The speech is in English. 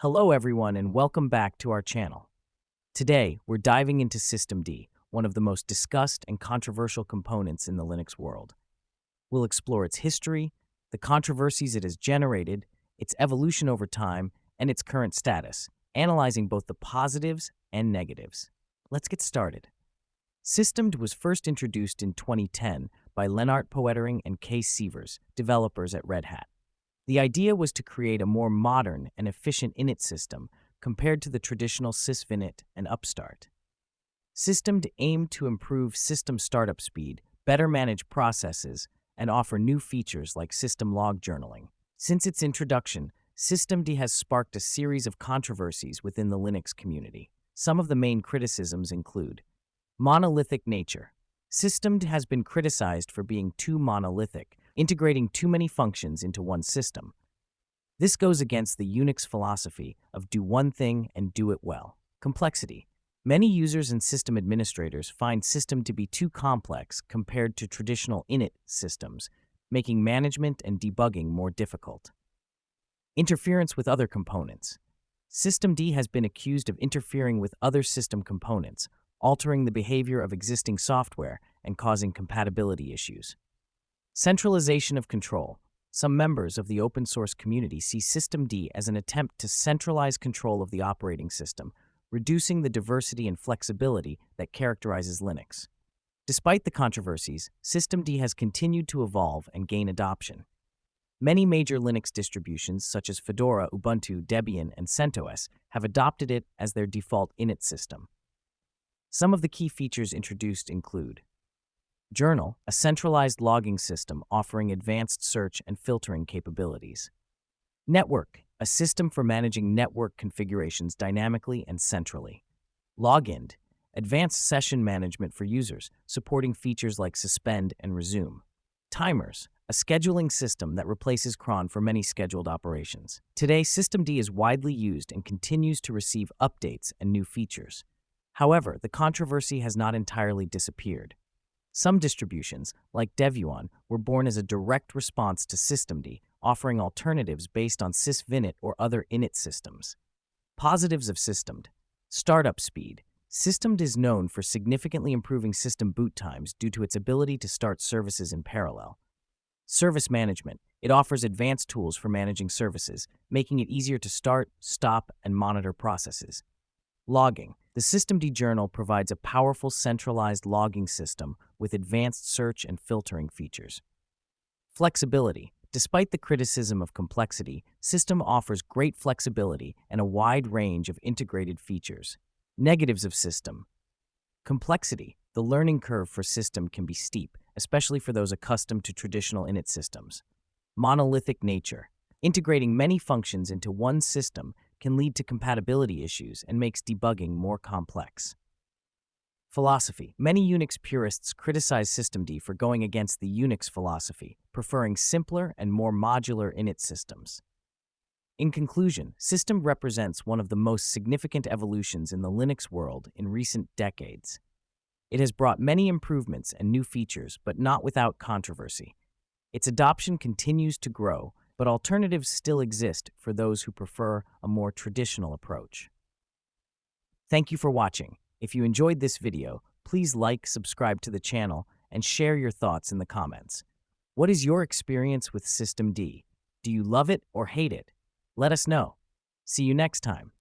Hello everyone and welcome back to our channel. Today, we're diving into Systemd, one of the most discussed and controversial components in the Linux world. We'll explore its history, the controversies it has generated, its evolution over time, and its current status, analyzing both the positives and negatives. Let's get started. Systemd was first introduced in 2010 by Lennart Poettering and Kees Sievers, developers at Red Hat. The idea was to create a more modern and efficient init system compared to the traditional sysvinit and upstart. Systemd aimed to improve system startup speed, better manage processes, and offer new features like system log journaling. Since its introduction, Systemd has sparked a series of controversies within the Linux community. Some of the main criticisms include monolithic nature. Systemd has been criticized for being too monolithic, integrating too many functions into one system. This goes against the Unix philosophy of do one thing and do it well. Complexity. Many users and system administrators find Systemd to be too complex compared to traditional init systems, making management and debugging more difficult. Interference with other components. Systemd has been accused of interfering with other system components, altering the behavior of existing software and causing compatibility issues. Centralization of control. Some members of the open source community see Systemd as an attempt to centralize control of the operating system, reducing the diversity and flexibility that characterizes Linux. Despite the controversies, Systemd has continued to evolve and gain adoption. Many major Linux distributions such as Fedora, Ubuntu, Debian, and CentOS have adopted it as their default init system. Some of the key features introduced include Journal, a centralized logging system offering advanced search and filtering capabilities. Network, a system for managing network configurations dynamically and centrally. Login, advanced session management for users, supporting features like suspend and resume. Timers, a scheduling system that replaces cron for many scheduled operations. Today, Systemd is widely used and continues to receive updates and new features. However, the controversy has not entirely disappeared. Some distributions, like Devuon, were born as a direct response to Systemd, offering alternatives based on sysvinit or other init systems. Positives of Systemd. Startup speed. Systemd is known for significantly improving system boot times due to its ability to start services in parallel. Service management. It offers advanced tools for managing services, making it easier to start, stop, and monitor processes. Logging. The Systemd journal provides a powerful centralized logging system with advanced search and filtering features. Flexibility. Despite the criticism of complexity, System offers great flexibility and a wide range of integrated features. Negatives of System. Complexity. The learning curve for System can be steep, especially for those accustomed to traditional init systems. Monolithic nature. Integrating many functions into one system can lead to compatibility issues and makes debugging more complex. Philosophy. Many Unix purists criticize Systemd for going against the Unix philosophy, preferring simpler and more modular init systems. In conclusion, Systemd represents one of the most significant evolutions in the Linux world in recent decades. It has brought many improvements and new features, but not without controversy. Its adoption continues to grow, but alternatives still exist for those who prefer a more traditional approach. Thank you for watching. If you enjoyed this video, please like, subscribe to the channel, and share your thoughts in the comments. What is your experience with Systemd? Do you love it or hate it? Let us know. See you next time.